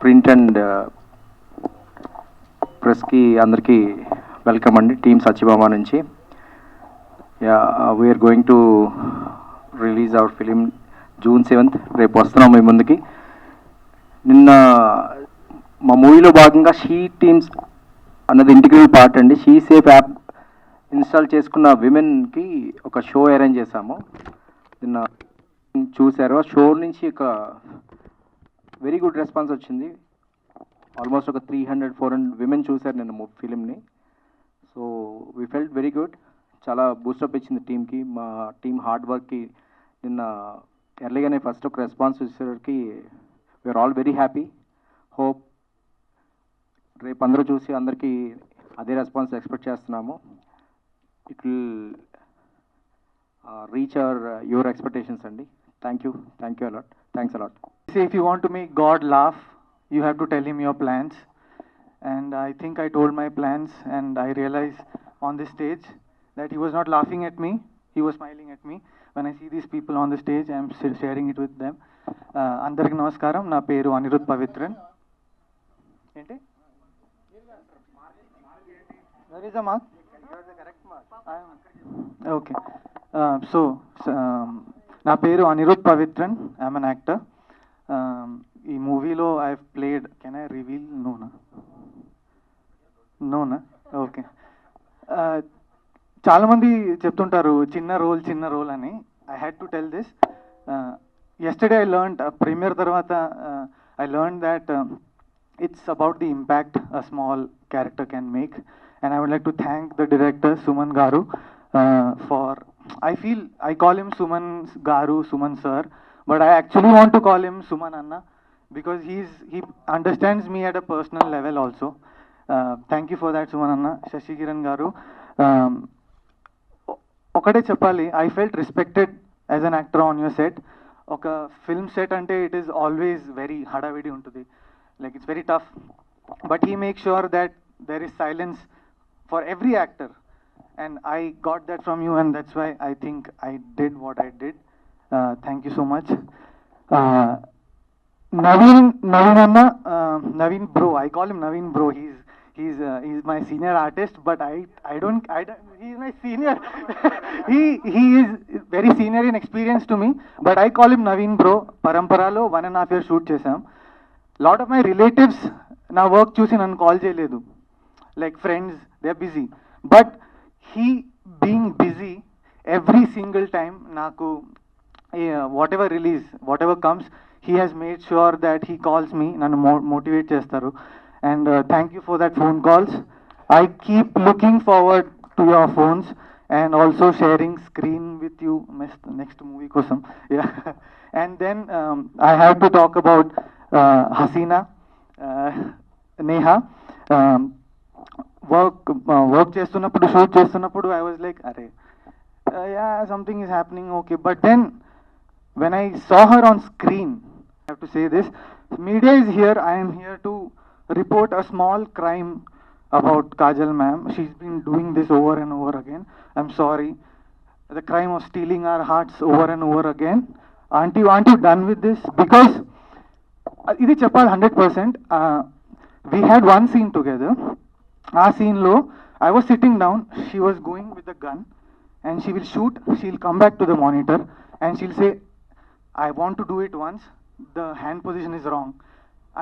Print and ప్రెస్కి అందరికీ welcome అండి. Team Satyabhama నుంచి. We're going to release our film June 7th. రేపు వస్తున్నాం మీ ముందుకి. నిన్న మా మూవీలో భాగంగా షీ టీమ్స్ అన్నది ఇంటిగ్రల్ పార్ట్ అండి. షీ సేఫ్ యాప్ ఇన్స్టాల్ చేసుకున్న విమెన్కి ఒక షో అరేంజ్ చేశాము. నిన్న చూశారు. ఆ షో నుంచి ఒక వెరీ గుడ్ రెస్పాన్స్ వచ్చింది. ఆల్మోస్ట్ ఒక 300-400 విమెన్ చూశారు నిన్న ఫిలింని. So we felt very good. చాలా బూస్టప్ ఇచ్చింది టీమ్కి. మా టీమ్ హార్డ్ వర్క్కి నిన్న ఎర్లీగానే ఫస్ట్ ఒక రెస్పాన్స్ వచ్చేసరికి we are all very happy. Hope రేపు అందరూ చూసి అందరికీ అదే రెస్పాన్స్ ఎక్స్పెక్ట్ చేస్తున్నాము. It will reach your expectations అండి. Thank you a lot. Thanks a lot. Say if you want to make God laugh, you have to tell him your plans. And I think I told my plans, and I realized on this stage that he was not laughing at me, he was smiling at me. When I see these people on the stage, I am sharing it with them. Andariki namaskaram, na peru Anirudh Pavitran. Enti? Where is the mark? You are the correct mark. Okay. Na peru Anirudh Pavitran. I am an actor. ఈ మూవీలో I played, can I reveal? నోనా okay. చాలామంది చెప్తుంటారు చిన్న role అని. I had to tell this. yesterday I learned, premiere తర్వాత I learned that it's about the impact a small character can make, and I would like to thank the director Suman Garu for, I call him Suman Garu, Suman sir, but I actually want to call him Suman Anna because he understands me at a personal level also. Thank you for that, Suman Anna. Shashi Kiran Garu, ఒకటే చెప్పాలి, I felt respected as an actor on your set. ఒక film set అంటే it is always very హడావిడి ఉంటుంది, like it's very tough, but he makes sure that there is silence for every actor, and I got that from you, and that's why I think I did what I did. Thank you so much. Naveen Anna, Naveen bro, I call him Naveen bro. He's my senior artist, but I don't he's my senior. he is very senior in experience to me, but I call him Naveen bro. Paramparalo 1.5 years shoot chesam. Lot of my relatives na work చూసి నన్ను call చేయలేదు, like friends, they're busy, but he being busy every single time నాకు whatever release, whatever comes, he has made sure that he calls me, nannu motivate chestaru, and thank you for that phone calls. I keep looking forward to your phones and also sharing screen with you next movie kosam. Yeah. And then I have to talk about Hasina, Neha. Work చేస్తున్నప్పుడు, shoot చేస్తున్నప్పుడు I was like, అరే yeah, something is happening, okay, but then when I saw her on screen, I have to say this, media is here, I am here to report a small crime about Kajal ma'am. She's been doing this over and over again. I'm sorry. The crime of stealing our hearts over and over again. Aren't you done with this? Because ఇది చెప్పాలి 100%. We had one scene together. ఆ సీన్లో I was sitting down, she was going with the gun, and she will shoot, she'll come back to the monitor, and she'll say, I want to do it once, the hand position is wrong.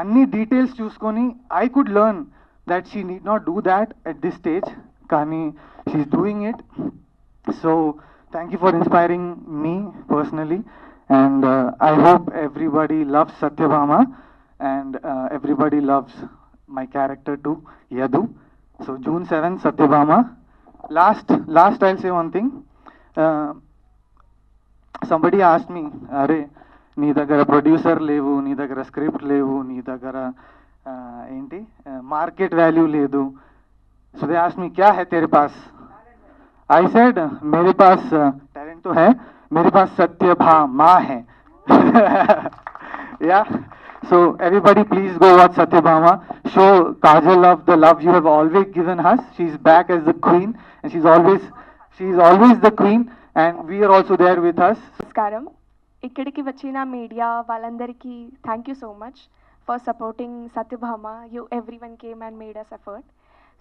Anni details చూసుకొని I could learn that she need not do that at this stage, కానీ she's doing it. So thank you for inspiring me personally, and I hope everybody loves Satyabhama, and everybody loves my character too, Yadu. So June 7th, Satyabhama. Last I'll say one thing. Somebody asked me, అరే నీ దగ్గర producer లేవు, నీ దగ్గర script లేవు, నీ దగ్గర ఏంటి మార్కెట్ వాల్యూ లేదు. సో దే ఆస్క్డ్ మీ క్యా హై तेरे पास? I said मेरे पास टैलेंट तो है, मेरे पास सत्यभामा है. Yeah. So everybody please go watch Satyabhama. Show Kajal of the love you have always given us. She's back as the queen, and she's always the queen, and we are also there with us. నమస్కారం. ఇక్కడికి వచ్చిన media వాళ్ళందరికీ thank you so much for supporting Satyabhama. You everyone came and made us effort.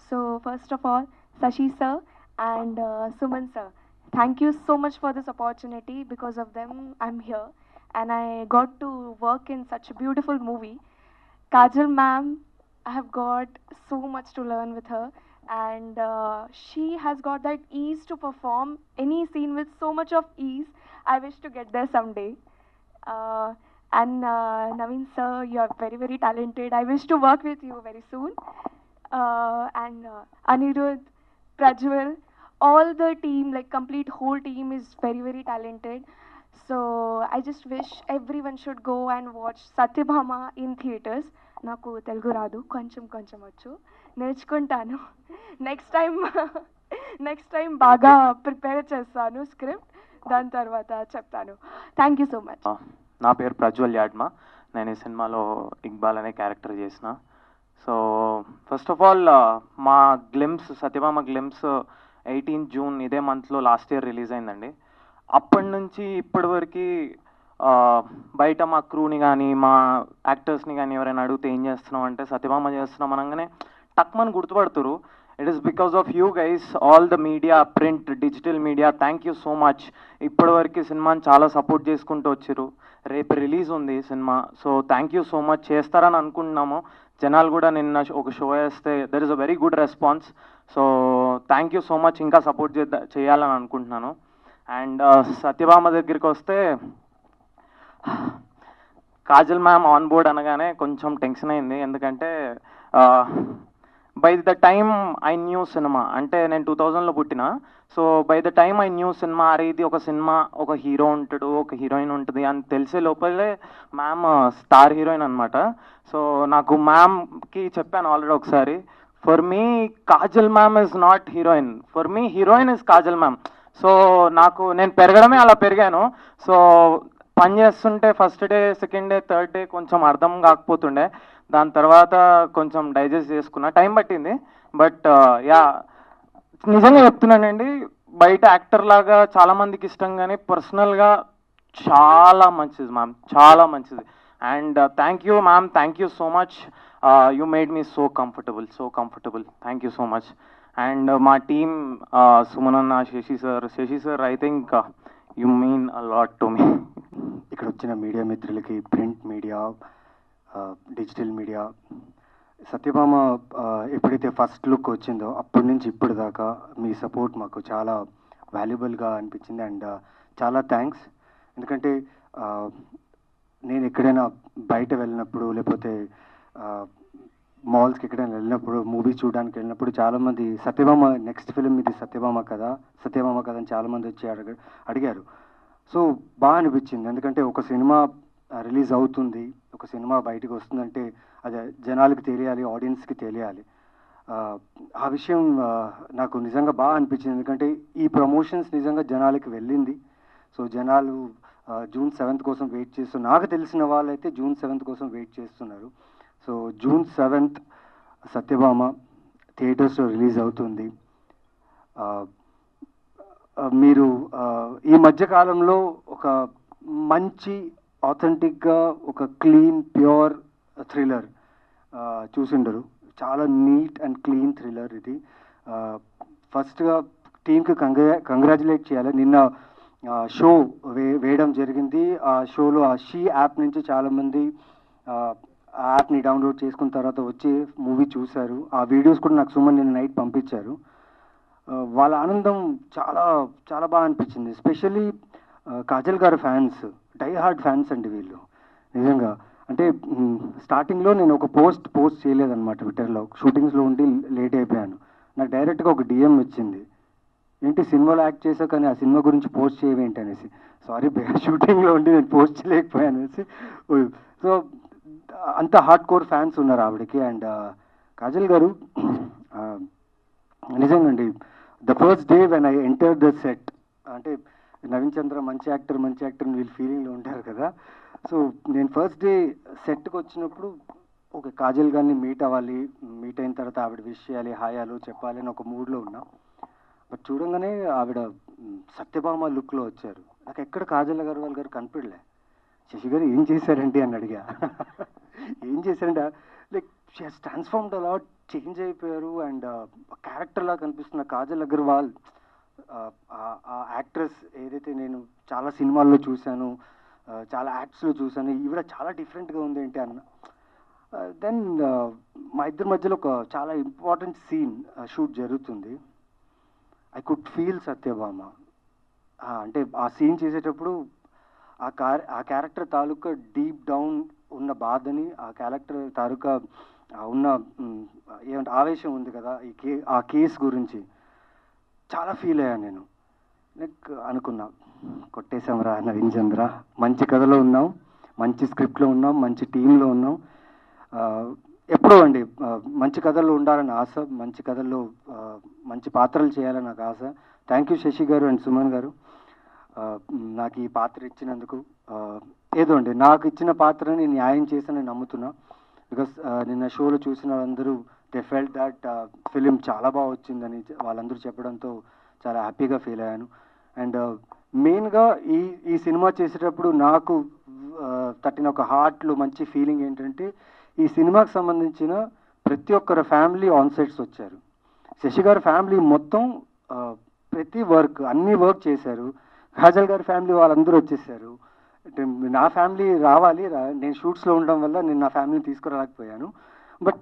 So first of all, Sashi sir and Suman sir, thank you so much for this opportunity. Because of them, I'm here, and I got to work in such a beautiful movie. Kajal ma'am, I have got so much to learn with her, and she has got that ease to perform any scene with so much of ease. I wish to get there someday. Uh, and Naveen sir, you are very, very talented. I wish to work with you very soon. And Anirudh, Prajwal, all the team, like complete whole team is very, very talented. So I just wish everyone should go and watch Satyabhama in theaters. నాకు తెలుగు రాదు, కొంచెం కొంచెం వచ్చు, నేర్చుకుంటాను. Next time బాగా prepare చేస్తాను script, దాని తర్వాత చెప్తాను. Thank you so much. నా పేరు ప్రజ్వల్ యాడ్మా. నేను ఈ సినిమాలో ఇక్బాల్ అనే క్యారెక్టర్ చేసిన. సో ఫస్ట్ ఆఫ్ ఆల్ మా గ్లిమ్స్, సత్యభామ గ్లిమ్స్ 18 జూన్ ఇదే మంత్లో లాస్ట్ ఇయర్ రిలీజ్ అయిందండి. అప్పటి నుంచి ఇప్పటి వరకు బయట మా క్రూని కానీ మా యాక్టర్స్ని కానీ ఎవరైనా అడిగితే ఏం చేస్తున్నాం అంటే సత్యభామ చేస్తున్నాం అనగానే టక్మని గుర్తుపడుతురు. It is because of you guys, all the media, print, digital media. Thank you so much. ఇప్పటివరకు సినిమాని చాలా సపోర్ట్ చేసుకుంటూ వచ్చారు. రేపు రిలీజ్ ఉంది సినిమా. So thank you so much. చేస్తారని అనుకుంటున్నాము. జనాలు కూడా నిన్న ఒక షో వేస్తే there is a very good response. So thank you so much. ఇంకా సపోర్ట్ చేయాలని అనుకుంటున్నాను. అండ్ సత్యభామ దగ్గరికి వస్తే కాజల్ మ్యామ్ ఆన్ బోర్డ్ అనగానే కొంచెం టెన్షన్ అయింది. ఎందుకంటే by the time I knew cinema, అంటే నేను 2000లో పుట్టిన. So by the time I knew cinema, అరే ఇది ఒక సినిమా, ఒక హీరో ఉంటాడు, ఒక హీరోయిన్ ఉంటుంది అని తెలిసే లోపలే మ్యామ్ స్టార్ హీరోయిన్ అనమాట. సో నాకు మ్యామ్కి చెప్పాను ఆల్రెడీ ఒకసారి, for me Kajal ma'am is not heroine, for me heroine is Kajal ma'am. So నేను పెరగడమే అలా పెరిగాను. సో పని చేస్తుంటే first day, second day, third day కొంచెం అర్థం కాకపోతుండే. దాని తర్వాత కొంచెం డైజెస్ట్ చేసుకున్నా, టైం పట్టింది. బట్ యా, నిజంగా చెప్తున్నానండి, బయట యాక్టర్ లాగా చాలామందికి ఇష్టం, కానీ పర్సనల్గా చాలా మంచిది మ్యామ్, చాలా మంచిది. And thank you ma'am, thank you so much. You made me so comfortable. Thank you so much. And మా టీమ్, సుమనన్న, Shashi sir, I think you mean a lot to me. ఇక్కడ వచ్చిన మీడియా మిత్రులకి, print media, digital media, Satyabhama ఎప్పుడైతే first look వచ్చిందో అప్పటి నుంచి ఇప్పటి దాకా మీ సపోర్ట్ మాకు చాలా వాల్యుబుల్గా అనిపించింది. అండ్ చాలా థ్యాంక్స్. ఎందుకంటే నేను ఎక్కడైనా బయట వెళ్ళినప్పుడు, లేకపోతే మాల్స్కి ఎక్కడైనా వెళ్ళినప్పుడు, మూవీ చూడడానికి వెళ్ళినప్పుడు చాలామంది సత్యభామ నెక్స్ట్ ఫిలిం ఇది సత్యభామ కదా అని చాలామంది వచ్చి అడిగారు. సో బాగా అనిపించింది. ఎందుకంటే ఒక సినిమా రిలీజ్ అవుతుంది, ఒక సినిమా బయటకు వస్తుందంటే అది జనాలకి తెలియాలి, ఆడియన్స్కి తెలియాలి. ఆ విషయం నాకు నిజంగా బాగా అనిపించింది. ఎందుకంటే ఈ ప్రమోషన్స్ నిజంగా జనాలకి వెళ్ళింది. సో జనాలు జూన్ 7th కోసం వెయిట్ చేస్తున్నారు. నాకు తెలిసిన వాళ్ళైతే జూన్ 7th కోసం వెయిట్ చేస్తున్నారు. సో జూన్ 7th సత్యభామ థియేటర్స్లో రిలీజ్ అవుతుంది. మీరు ఈ మధ్యకాలంలో ఒక మంచి ఆథెంటిక్గా ఒక క్లీన్, ప్యూర్ థ్రిల్లర్ చూసిండరు. చాలా నీట్ అండ్ క్లీన్ థ్రిల్లర్ ఇది. ఫస్ట్గా టీమ్కి కంగ్రాచులేట్ చేయాలి. నిన్న షో వేయడం జరిగింది. ఆ షోలో ఆ షీ యాప్ నుంచి చాలామంది ఆ యాప్ని డౌన్లోడ్ చేసుకున్న తర్వాత వచ్చి మూవీ చూశారు. ఆ వీడియోస్ కూడా నాకు సుమన్ నిన్న నైట్ పంపించారు. వాళ్ళ ఆనందం చాలా చాలా బాగా అనిపించింది. ఎస్పెషల్లీ కాజల్ గారి ఫ్యాన్స్, డై హార్డ్ ఫ్యాన్స్ అండి వీళ్ళు. నిజంగా అంటే స్టార్టింగ్లో నేను ఒక పోస్ట్ చేయలేదన్నమాట ట్విట్టర్లో. షూటింగ్స్లో ఉండి లేట్ అయిపోయాను. నాకు డైరెక్ట్గా ఒక డిఎం వచ్చింది, ఏంటి సినిమాలో యాక్ట్ చేసావు కానీ ఆ సినిమా గురించి పోస్ట్ చేయవేంటి అనేసి. సారీ షూటింగ్లో ఉండి నేను పోస్ట్ చేయలేకపోయాను అనేసి. సో అంత హార్డ్ కోర్ ఫ్యాన్స్ ఉన్నారు ఆవిడకి. అండ్ కాజల్ గారు నిజంగా అండి, the first day when I enter the set, అంటే నవీన్ చంద్ర మంచి యాక్టర్ వీళ్ళు ఫీలింగ్లో ఉంటారు కదా. సో నేను ఫస్ట్ డే సెట్కి వచ్చినప్పుడు ఒక కాజల్ గారిని మీట్ అవ్వాలి, మీట్ అయిన తర్వాత ఆవిడ విష్ చేయాలి, హాయాలు చెప్పాలి అని ఒక మూడ్లో ఉన్నా. బట్ చూడంగానే ఆవిడ సత్యభామ లుక్లో వచ్చారు. నాకు ఎక్కడ కాజల్ అగర్వాల్ గారు కనిపించలే. శశి గారు ఏం చేశారండి అని అడిగా. ఏం చేశారంటే like she has transformed a lot, change అయిపోయారు. అండ్ క్యారెక్టర్ లా కనిపిస్తున్న కాజల్ అగర్వాల్, ఆ యాక్ట్రెస్ ఏదైతే నేను చాలా సినిమాల్లో చూశాను, చాలా యాక్ట్స్లో చూశాను, ఈవిడ చాలా డిఫరెంట్గా ఉంది ఏంటి అన్న. దెన్ మా ఇద్దరి మధ్యలో ఒక చాలా ఇంపార్టెంట్ సీన్ షూట్ జరుగుతుంది. I could feel Satyabhama. అంటే ఆ సీన్ చేసేటప్పుడు ఆ క్యారెక్టర్ తాలూకా డీప్ డౌన్ ఉన్న బాధని, ఆ క్యారెక్టర్ తాలూకా ఉన్న ఏమంటే ఆవేశం ఉంది కదా ఆ కేస్ గురించి చాలా ఫీల్ అయ్యాను నేను. లైక్ అనుకున్నా, కొట్టేశాంరా నవీన్ చంద్ర, మంచి కథలో ఉన్నాం, మంచి స్క్రిప్ట్లో ఉన్నాం, మంచి టీంలో ఉన్నాం. ఎప్పుడో అండి మంచి కథల్లో ఉండాలని ఆశ, మంచి కథల్లో మంచి పాత్రలు చేయాలని నాకు ఆశ. Thank you Sashi garu and Suman గారు నాకు ఈ పాత్ర ఇచ్చినందుకు. ఏదో అండి నాకు ఇచ్చిన పాత్రని న్యాయం చేశానని నమ్ముతున్నా. బికాస్ నిన్న షోలో చూసిన వాళ్ళందరూ దే ఫెల్ట్ దట్ ఫిలిం చాలా బాగా వచ్చిందని వాళ్ళందరూ చెప్పడంతో చాలా హ్యాపీగా ఫీల్ అయ్యాను. అండ్ మెయిన్గా ఈ సినిమా చేసేటప్పుడు నాకు తట్టిన ఒక హార్ట్లో మంచి ఫీలింగ్ ఏంటంటే, ఈ సినిమాకి సంబంధించిన ప్రతి ఒక్కరు ఫ్యామిలీ ఆన్ సెట్స్ వచ్చారు. శశి గారి ఫ్యామిలీ మొత్తం ప్రతి అన్ని వర్క్ చేశారు. కాజల్ గారి ఫ్యామిలీ వాళ్ళందరూ వచ్చేసారు. అంటే నా ఫ్యామిలీ రావాలి, నేను షూట్స్లో ఉండడం వల్ల నేను నా ఫ్యామిలీని తీసుకురాలేకపోయాను. బట్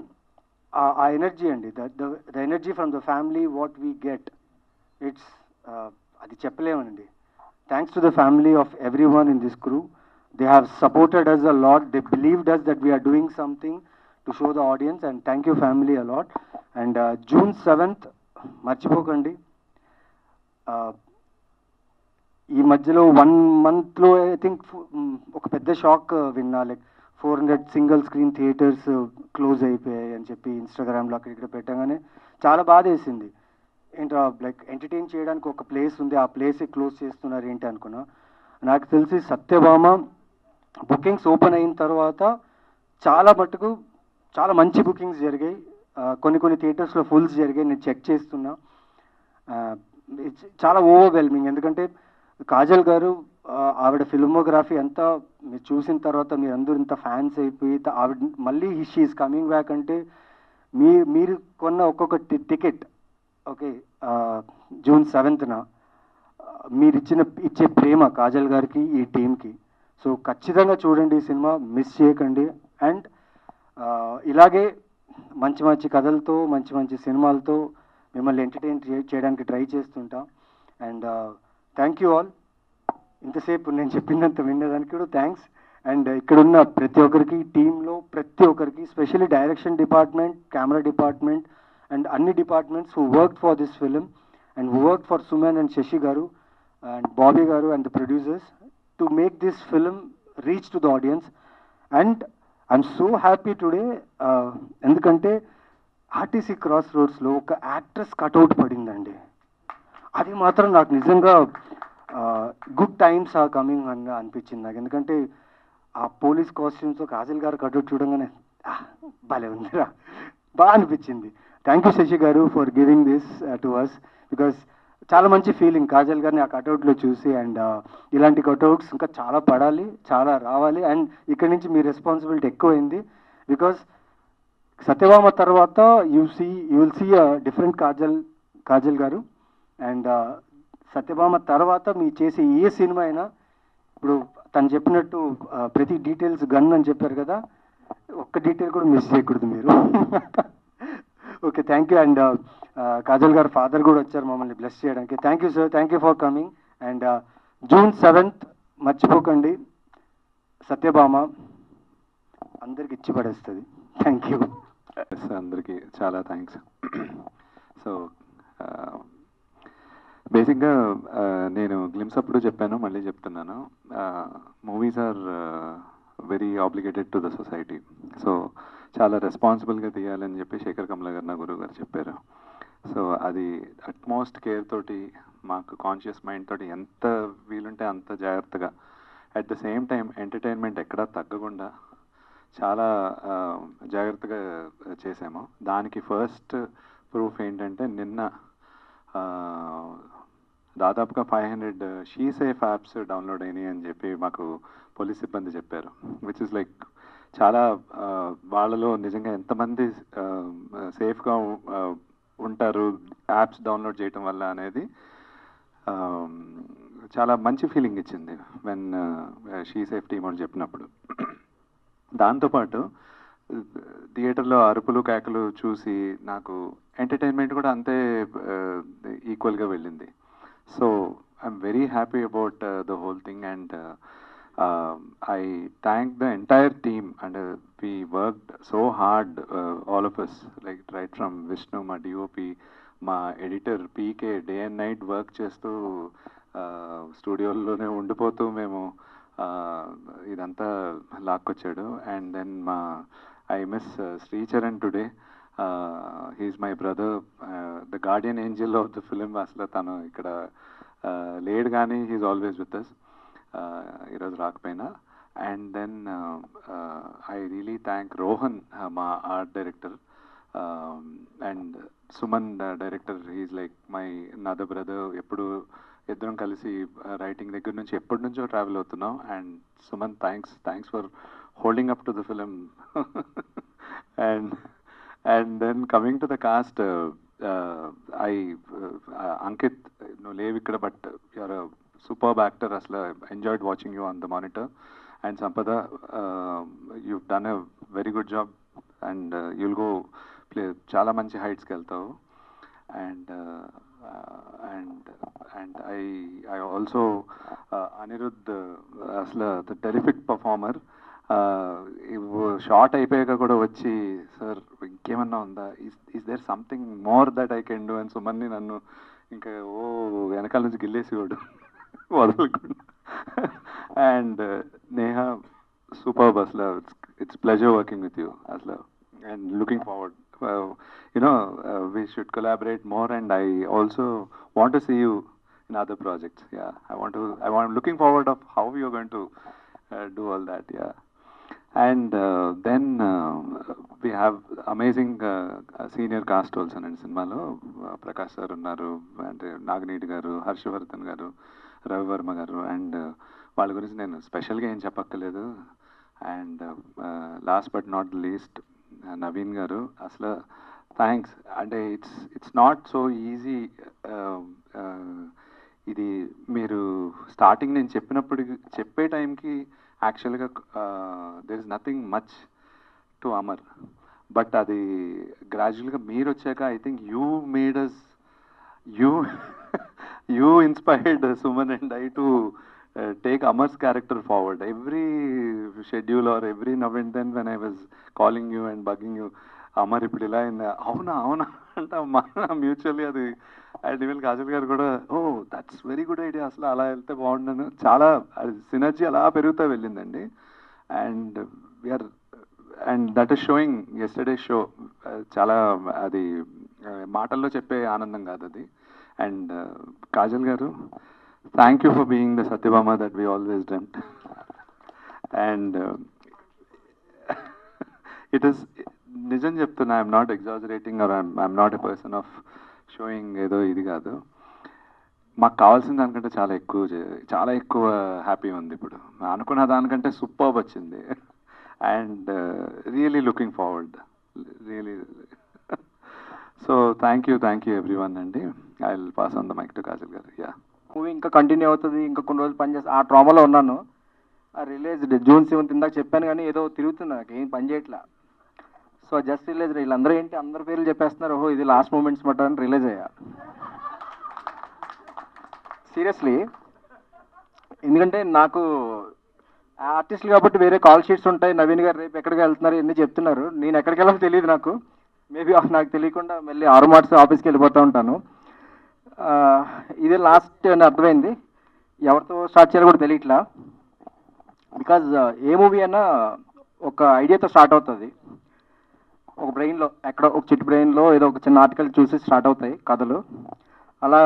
ఆ ఎనర్జీ అండి, the energy from the family what we get, it's అది చెప్పలేమనండి. Thanks to the family of everyone in this crew. They have supported us a lot, they believed us that we are doing something to show the audience. And thank you family a lot. And June 7th మర్చిపోకండి. ఈ మధ్యలో 1 monthలో I think ఒక పెద్ద shock విన్నా, like 400 single screen theatres close అయిపోయాయి అని చెప్పి ఇన్స్టాగ్రామ్లో అక్కడ ఇక్కడ పెట్టగానే చాలా బాధ వేసింది. ఏంటో లైక్ ఎంటర్టైన్ చేయడానికి ఒక ప్లేస్ ఉంది, ఆ ప్లేసే క్లోజ్ చేస్తున్నారు ఏంటి అనుకున్నా. నాకు తెలిసి సత్యభామ బుకింగ్స్ ఓపెన్ అయిన తర్వాత చాలా మటుకు చాలా మంచి బుకింగ్స్ జరిగాయి. కొన్ని థియేటర్స్లో ఫుల్స్ జరిగాయి, నేను చెక్ చేస్తున్నా. చాలా ఓవర్వెల్మింగ్, ఎందుకంటే కాజల్ గారు ఆవిడ ఫిల్మోగ్రఫీ అంతా మీరు చూసిన తర్వాత మీరు అందరూ ఇంత ఫ్యాన్స్ అయిపోయి ఆవిడ మళ్ళీ షీఈస్ కమింగ్ బ్యాక్ అంటే మీరు కొన్న ఒక్కొక్క టికెట్ ఓకే June 7th మీరు ఇచ్చే ప్రేమ కాజల్ గారికి, ఈ టీంకి. సో ఖచ్చితంగా చూడండి ఈ సినిమా, మిస్ చేయకండి. అండ్ ఇలాగే మంచి మంచి కథలతో మంచి మంచి సినిమాలతో మిమ్మల్ని ఎంటర్టైన్ చేయడానికి ట్రై చేస్తుంటాం. And thank you all. ఇంతసేపు నేను చెప్పినంత విన్నదానికి కూడా థ్యాంక్స్. అండ్ ఇక్కడున్న ప్రతి ఒక్కరికి, టీంలో ప్రతి ఒక్కరికి, specially direction department, camera department and అన్ని departments who work for this film and who work for Suman and Shashi garu and Bobby garu and the producers to make this film reach to the audience. And I'm so happy today, ఎందుకంటే RTC cross రోడ్స్లో ఒక actress cutout పడిందండి. అది మాత్రం నాకు నిజంగా good times are coming అని అనిపించింది నాకు. ఎందుకంటే ఆ పోలీస్ కాస్ట్యూమ్స్తో కాజల్ గారు కట్అవుట్ చూడంగానే భలే ఉందిరా, బాగా అనిపించింది. Thank you Sashi garu for giving this to us, because చాలా మంచి ఫీలింగ్ కాజల్ గారిని ఆ కట్అవుట్లో చూసి. అండ్ ఇలాంటి కట్అవుట్స్ ఇంకా చాలా పడాలి, చాలా రావాలి. అండ్ ఇక్కడి నుంచి మీ రెస్పాన్సిబిలిటీ ఎక్కువైంది, బికాస్ సత్యభామ తర్వాత you will see a different Kajal garu. And Satyabhama తర్వాత మీరు చేసే ఏ సినిమా అయినా, ఇప్పుడు తను చెప్పినట్టు ప్రతి డీటెయిల్స్ గన్ అని చెప్పారు కదా, ఒక్క డీటెయిల్ కూడా మిస్ చేయకూడదు మీరు. Okay, thank you. And Kajal garu father కూడా వచ్చారు మమ్మల్ని బ్లెస్ చేయడానికి. Thank you sir, thank you for coming. And June 7th మర్చిపోకండి, సత్యభామ అందరికి ఇచ్చి పడేస్తుంది. Thank you. అందరికీ చాలా థ్యాంక్స్. సో బేసిక్గా నేను గ్లిమ్స్ అప్పుడు చెప్పాను, మళ్ళీ చెప్తున్నాను, movies are very obligated to the society. So చాలా రెస్పాన్సిబుల్గా తీయాలని చెప్పి శేఖర్ కమల గారు, నా గురువు గారు చెప్పారు. సో అది అట్మోస్ట్ కేర్ తోటి, మాకు కాన్షియస్ మైండ్ తోటి ఎంత వీలుంటే అంత జాగ్రత్తగా, at the same time entertainment ఎక్కడా తగ్గకుండా చాలా జాగ్రత్తగా చేసాము. దానికి ఫస్ట్ ప్రూఫ్ ఏంటంటే నిన్న దాదాపుగా 500 షీ సేఫ్ యాప్స్ డౌన్లోడ్ అయినాయి అని చెప్పి మాకు పోలీస్ సిబ్బంది చెప్పారు. విచ్ ఇస్ లైక్ చాలా వాళ్ళలో నిజంగా ఎంతమంది సేఫ్గా ఉంటారు యాప్స్ డౌన్లోడ్ చేయటం వల్ల అనేది చాలా మంచి ఫీలింగ్ ఇచ్చింది వెన్ షీ సేఫ్టీ అని చెప్పినప్పుడు. దాంతోపాటు థియేటర్లో అరుపులు కేకలు చూసి నాకు ఎంటర్టైన్మెంట్ కూడా అంతే ఈక్వల్గా వెళ్ళింది. So I'm very happy about the whole thing and I thank the entire team and we worked so hard, all of us, like right from Vishnu, my DOP, my editor PK, day and night work చేస్తూ స్టూడియోలోనే ఉండిపోతూ మేము ఇదంతా లాక్కొచ్చాడు. And then I miss Sricharan today. He is my brother, the guardian angel of the film. అసలు తను ఇక్కడ లేడు కానీ హీఈస్ ఆల్వేస్ విత్ అస్. ఈరోజు రాకపోయినా. And then I really thank Rohan, మా art director, and Suman director. He is like my another brother. ఎప్పుడు ఇద్దరం కలిసి రైటింగ్ దగ్గర నుంచి ఎప్పటి నుంచో ట్రావెల్ అవుతున్నాం. And Suman, thanks for holding up to the film. And then coming to the cast, Ankit, నువ్వు లేవు ఇక్కడ, but you're superb actor. Asla enjoyed watching you on the monitor. And Sampada, you've done a very good job and you'll go play chala manchi heights ki veltavu. And I also Anirudh, asla the terrific performer. Short అయిపోయాక కూడా వచ్చి, sir ఇంకేమన్నా ఉందా, is there something more that I can do అని సుమన్ని నన్ను ఇంకా వెనకాల నుంచి గిల్లేసేవాడు వదలకుండా. అండ్ నేహా, సూపర్బ్ అసలు. It's pleasure working with you అసలు. And looking forward, we should collaborate more, and I also want to see you in other projects. Yeah, I'm looking forward of how you're going to do all that. Yeah. And then we have amazing senior cast also in సినిమాలో. Prakash sir ఉన్నారు, అంటే నాగనీటి గారు, హర్షవర్ధన్ గారు, రవివర్మ గారు. And వాళ్ళ గురించి నేను స్పెషల్గా ఏం చెప్పక్కర్లేదు. And last but not least Naveen గారు. అసలు థ్యాంక్స్. అంటే ఇట్స్ నాట్ సో ఈజీ. ఇది మీరు స్టార్టింగ్ నేను చెప్పే టైంకి యాక్చువల్గా there is nothing much to Amar. But అది గ్రాడ్యువల్గా మీరు వచ్చాక I think you inspired Suman and I to take Amar's character forward. Every schedule or every now and then when I was calling you and bugging you, Amar ఇప్పుడు ఇలా అవునా అంటే mutually అది. And even Kajal garu కూడా, oh that's very good idea, అసలు అలా వెళ్తే బాగుండను. చాలా సినర్జీ అలా పెరుగుతూ వెళ్ళిందండి. And that is showing yesterday show. చాలా అది మాటల్లో చెప్పే ఆనందం కాదు అది. And Kajal garu, thank you for being the Satyabhama that we always dreamed. And it is నిజం చెప్తున్నా, I'm not exaggerating or I'm not a person of showing ఏదో ఇది కాదు. మాకు కావాల్సిన దానికంటే చాలా ఎక్కువ హ్యాపీ ఉంది ఇప్పుడు. అనుకున్న దానికంటే సూపర్బ్ వచ్చింది. And really looking forward, really. So thank you everyone అండి. I will pass on the mic to Kajal garu. Yeah, movie ఇంకా కంటిన్యూ అవుతుంది, ఇంకా కొన్ని రోజులు పనిచేస్తా. ఆ ట్రామాలో ఉన్నాను. రిలీజ్ June 7th ఇందాక చెప్పాను, కానీ ఏదో తిరుగుతుంది, నాకు ఏం పని చేయట్లా. So just release. వీళ్ళందరూ ఏంటి అందరి పేర్లు చెప్పేస్తున్నారు, ఓహో ఇది లాస్ట్ మూమెంట్స్ మాట అని రిలీజ్ అయ్యా. సీరియస్లీ, ఎందుకంటే నాకు ఆర్టిస్టులు కాబట్టి వేరే కాల్ షీట్స్ ఉంటాయి. నవీన్ గారు రేపు ఎక్కడికి వెళ్తున్నారు ఎన్ని చెప్తున్నారు, నేను ఎక్కడికి వెళ్ళాలో తెలియదు నాకు. మేబీ నాకు తెలియకుండా మళ్ళీ 6 మార్క్స్ ఆఫీస్కి వెళ్ళిపోతూ ఉంటాను. ఇదే లాస్ట్ అని అర్థమైంది. ఎవరితో స్టార్ట్ చేయాలో కూడా తెలియట్లా. బికాజ్ ఏ మూవీ అయినా ఒక ఐడియాతో స్టార్ట్ అవుతుంది. ఒక బ్రెయిన్లో, ఎక్కడో ఒక చిట్ బ్రెయిన్లో ఏదో ఒక చిన్న ఆర్టికల్ చూసి స్టార్ట్ అవుతాయి కథలు. అలా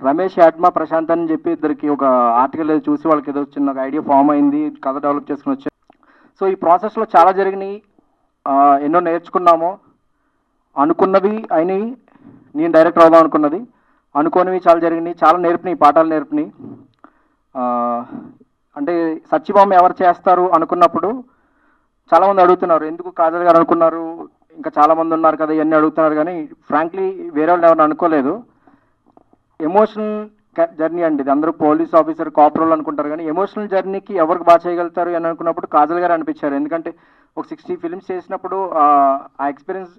రమేష్, యాడ్మా, ప్రశాంత్ అని చెప్పి ఇద్దరికి ఒక ఆర్టికల్ చూసి వాళ్ళకి ఏదో చిన్న ఒక ఐడియా ఫామ్ అయింది, కథ డెవలప్ చేసుకుని వచ్చారు. సో ఈ ప్రాసెస్లో చాలా జరిగినాయి, ఎన్నో నేర్చుకున్నాము. అనుకున్నవి అయినాయి, నేను డైరెక్టర్ అవుదాం అనుకున్నది. అనుకోనివి చాలా జరిగినాయి, చాలా నేర్పినాయి, పాఠాలు నేర్పినాయి. అంటే సత్యభామ ఎవరు చేస్తారు అనుకున్నప్పుడు చాలామంది అడుగుతున్నారు ఎందుకు కాజల్ గారు అనుకున్నారు, ఇంకా చాలామంది ఉన్నారు కదా ఇవన్నీ అడుగుతున్నారు, కానీ ఫ్రాంక్లీ వేరే వాళ్ళు ఎవరిని అనుకోలేదు. ఎమోషనల్ జర్నీ అండి ఇది. అందరూ పోలీస్ ఆఫీసర్ కాప్ రోల్ అనుకుంటారు, కానీ ఎమోషనల్ జర్నీకి ఎవరికి బాగా చేయగలుగుతారు అని అనుకున్నప్పుడు కాజల్ గారు అనిపించారు. ఎందుకంటే ఒక 60 ఫిల్మ్స్ చేసినప్పుడు ఆ ఎక్స్పీరియన్స్,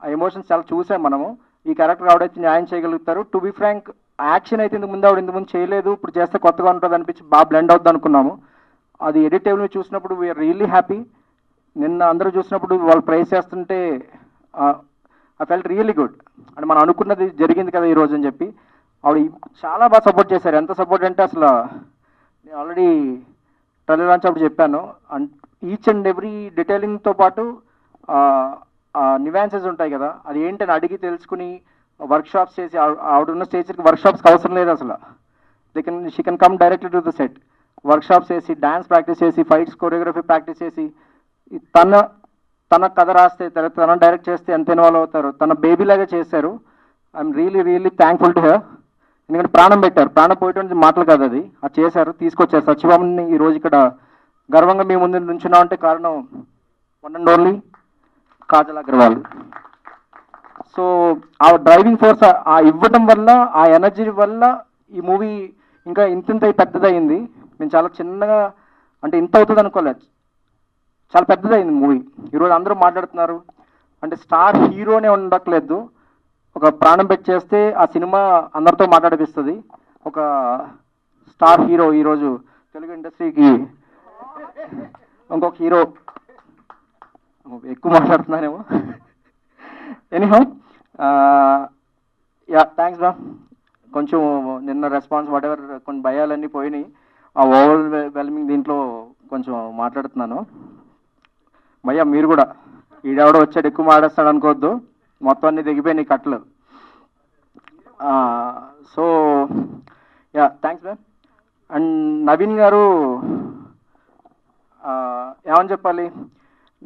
ఆ ఎమోషన్స్ చాలా చూసాం మనము. ఈ క్యారెక్టర్ ఆవిడైతే న్యాయం చేయగలుగుతారు. టు బి ఫ్రాంక్, యాక్షన్ అయితే ఇంతకు ముందు ఆవిడ ఇంతకు ముందు చేయలేదు, ఇప్పుడు చేస్తే కొత్తగా ఉంటుంది అనిపించి బాగా బ్లెండ్ అవుతుంది అనుకున్నాము. అది ఎడిట్ టేబుల్ మీద చూసినప్పుడు వీఆర్ రియల్లీ హ్యాపీ. నిన్న అందరూ చూసినప్పుడు వాళ్ళు ప్రైజ్ చేస్తుంటే ఐ ఫెల్ట్ రియల్లీ గుడ్. అంటే మనం అనుకున్నది జరిగింది కదా ఈరోజు అని చెప్పి ఆవిడ చాలా బాగా సపోర్ట్ చేశారు. ఎంత సపోర్ట్ అంటే అసలు నేను ఆల్రెడీ ట్రైలర్ లాంచ్ అప్పుడు చెప్పాను. అండ్ ఈచ్ అండ్ ఎవ్రీ డీటెయిలింగ్తో పాటు నివాన్సెస్ ఉంటాయి కదా, అది ఏంటని అడిగి తెలుసుకుని వర్క్షాప్స్ చేసి, ఆవిడ ఉన్న స్టేజ్కి వర్క్షాప్స్కి అవసరం లేదు అసలు. She can come directly to the set. Workshops చేసి, డ్యాన్స్ ప్రాక్టీస్ చేసి, ఫైట్స్ కొరియోగ్రఫీ ప్రాక్టీస్ చేసి, తన కథ రాస్తే, తన డైరెక్ట్ చేస్తే ఎంత ఇన్వాల్వ్ అవుతారు. తన బేబీ లాగా చేశారు. I'm really thankful to her. ఎందుకంటే ప్రాణం పెట్టారు, ప్రాణం పోయేటువంటి మాటలు కాదు అది చేశారు, తీసుకొచ్చారు. సత్యభామని ఈరోజు ఇక్కడ గర్వంగా మీ ముందు నుంచున్నాం అంటే కారణం one and only Kajal Agarwal. So ఆ డ్రైవింగ్ ఫోర్స్ ఆ ఇవ్వడం వల్ల, ఆ ఎనర్జీ వల్ల ఈ మూవీ ఇంకా ఇంత పెద్దదయింది. మేము చాలా చిన్నగా, అంటే ఇంత అవుతుంది అనుకోలేదు, చాలా పెద్దదైంది మూవీ. ఈరోజు అందరూ మాట్లాడుతున్నారు అంటే స్టార్ హీరోనే ఉండట్లేదు, ఒక ప్రాణం పెట్టి చేస్తే ఆ సినిమా అందరితో మాట్లాడిపిస్తుంది. ఒక స్టార్ హీరో ఈరోజు తెలుగు ఇండస్ట్రీకి ఇంకొక హీరో. ఎక్కువ మాట్లాడుతున్నానేమో. ఎనీహౌ యా, థ్యాంక్స్ రా. కొంచెం నిన్న రెస్పాన్స్ వాట్ ఎవర్ కొన్ని భయాలన్నీ పోయినాయి. ఆ ఓవర్ వెల్మింగ్ దీంట్లో కొంచెం మాట్లాడుతున్నాను. భయ్యా మీరు కూడా ఈడెవడో వచ్చాడు ఎక్కువ మాట్లాడేస్తాడు అనుకోవద్దు, మొత్తం అన్ని దిగిపోయినాయి కట్లు. So yeah, thanks ma'am. And Naveen గారు ఏమని చెప్పాలి,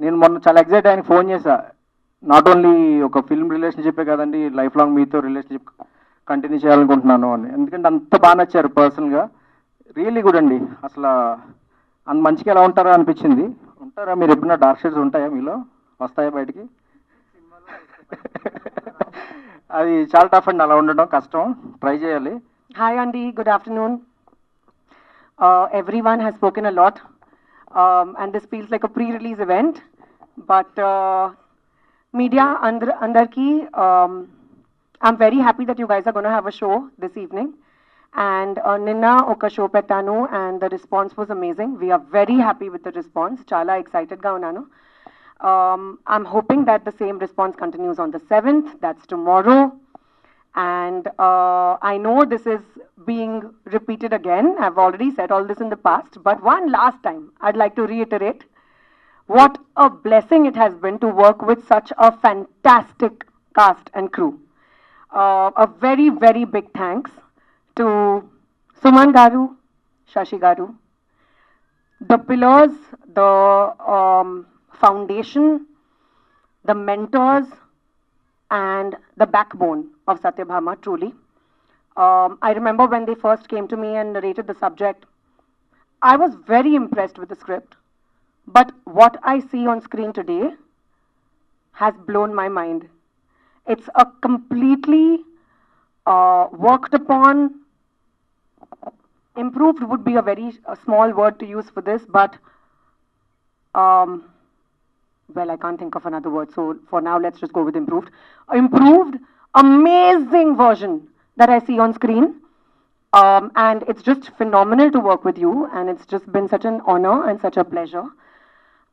నేను మొన్న చాలా ఎగ్జైట్ ఆయనకి ఫోన్ చేశా. నాట్ ఓన్లీ ఒక ఫిల్మ్ రిలేషన్షిప్పే కదండి, లైఫ్ లాంగ్ మీతో రిలేషన్షిప్ కంటిన్యూ చేయాలనుకుంటున్నాను అని. ఎందుకంటే అంత బాగా నచ్చారు పర్సనల్గా. రియల్లీ గుడ్ అండి. అసలు అంత మంచిగా ఎలా ఉంటారో అనిపించింది. ఉంటారా మీరు ఎప్పుడన్నా? డార్క్ షేడ్స్ ఉంటాయా మీలో, వస్తాయా బయటికి? అది చాలా టఫ్ అండి, అలా ఉండడం కష్టం, ట్రై చేయాలి. Hi, Andy. Good afternoon. Everyone has spoken a lot, and this feels like a pre-release event. But media, andarki, I'm very happy that you guys are going to have a show this evening. And Ninna oka show pettanu, and the response was amazing. We are very happy with the response. Chala excited ga unnanu. I'm hoping that the same response continues on the 7th. That's tomorrow. And I know this is being repeated again. I've already said all this in the past, but one last time, I'd like to reiterate what a blessing it has been to work with such a fantastic cast and crew. A very, very big thanks to Suman Garu, Shashi Garu, the pillars, the foundation, the mentors, and the backbone of Satyabhama, truly. I remember when they first came to me and narrated the subject, I was very impressed with the script. But what I see on screen today has blown my mind. It's a completely worked upon, improved would be a very small word to use for this, but well, I can't think of another word, so for now let's just go with improved. Improved, amazing version that I see on screen. And it's just phenomenal to work with you, and it's just been such an honor and such a pleasure.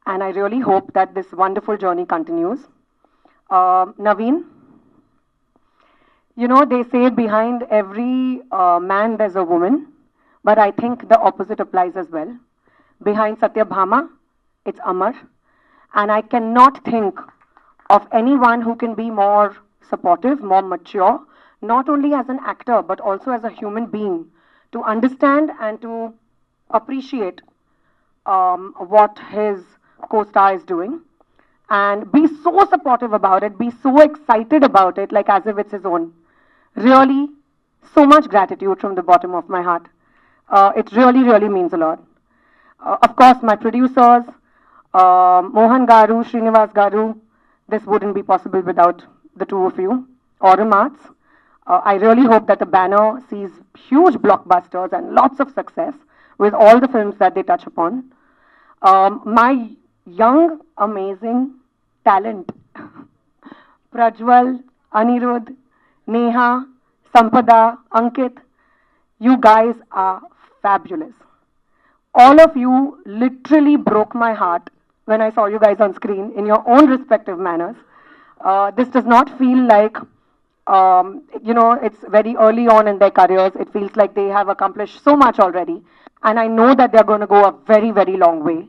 And I really hope that this wonderful journey continues. Naveen, you know, they say behind every man there's a woman, but I think the opposite applies as well. Behind Satyabhama, it's Amar. And I cannot think of anyone who can be more supportive, more mature, not only as an actor, but also as a human being, to understand and to appreciate what his co-star is doing, and be so supportive about it, be so excited about it, like as if it's his own. Really, so much gratitude from the bottom of my heart. It really, really means a lot. Of course, my producers, Mohan Garu, Srinivas Garu, this wouldn't be possible without the two of you. Aurum Arts, I really hope that the banner sees huge blockbusters and lots of success with all the films that they touch upon. My young, amazing talent, Prajwal, Anirudh, Neha, Sampada, Ankit, you guys are fabulous. All of you literally broke my heart when I saw you guys on screen in your own respective manners. This does not feel like, it's very early on in their careers. It feels like they have accomplished so much already. And I know that they're going to go a very, very long way.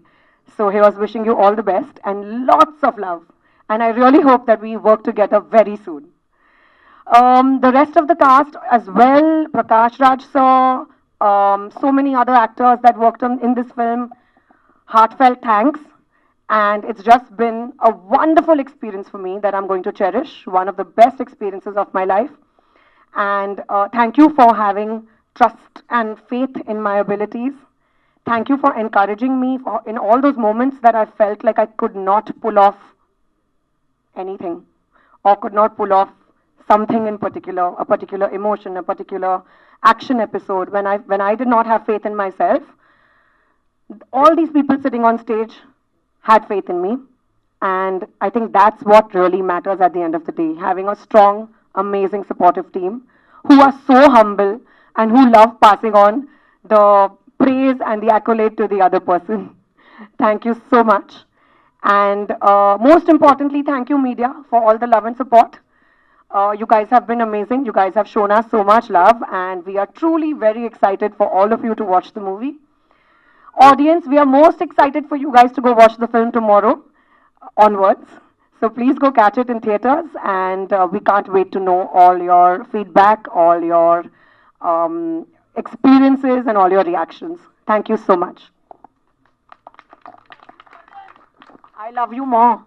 So here's wishing you all the best and lots of love. And I really hope that we work together very soon. The rest of the cast as well, Prakash Raj sir, so many other actors that worked in this film, heartfelt thanks. And it's just been a wonderful experience for me that I'm going to cherish, one of the best experiences of my life. And thank you for having trust and faith in my abilities. Thank you for encouraging me in all those moments that I felt like I could not pull off anything or could not pull off something in particular, a particular emotion, a particular action episode. When I did not have faith in myself, all these people sitting on stage had faith in me. And I think that's what really matters at the end of the day, having a strong, amazing, supportive team who are so humble and who love passing on the praise and the accolade to the other person. Thank you so much. And most importantly, thank you, media, for all the love and support. You guys have been amazing. You guys have shown us so much love, and we are truly very excited for all of you to watch the movie. Audience, we are most excited for you guys to go watch the film tomorrow onwards. So please go catch it in theaters, and we can't wait to know all your feedback, all your experiences, and all your reactions. Thank you so much. I love you more.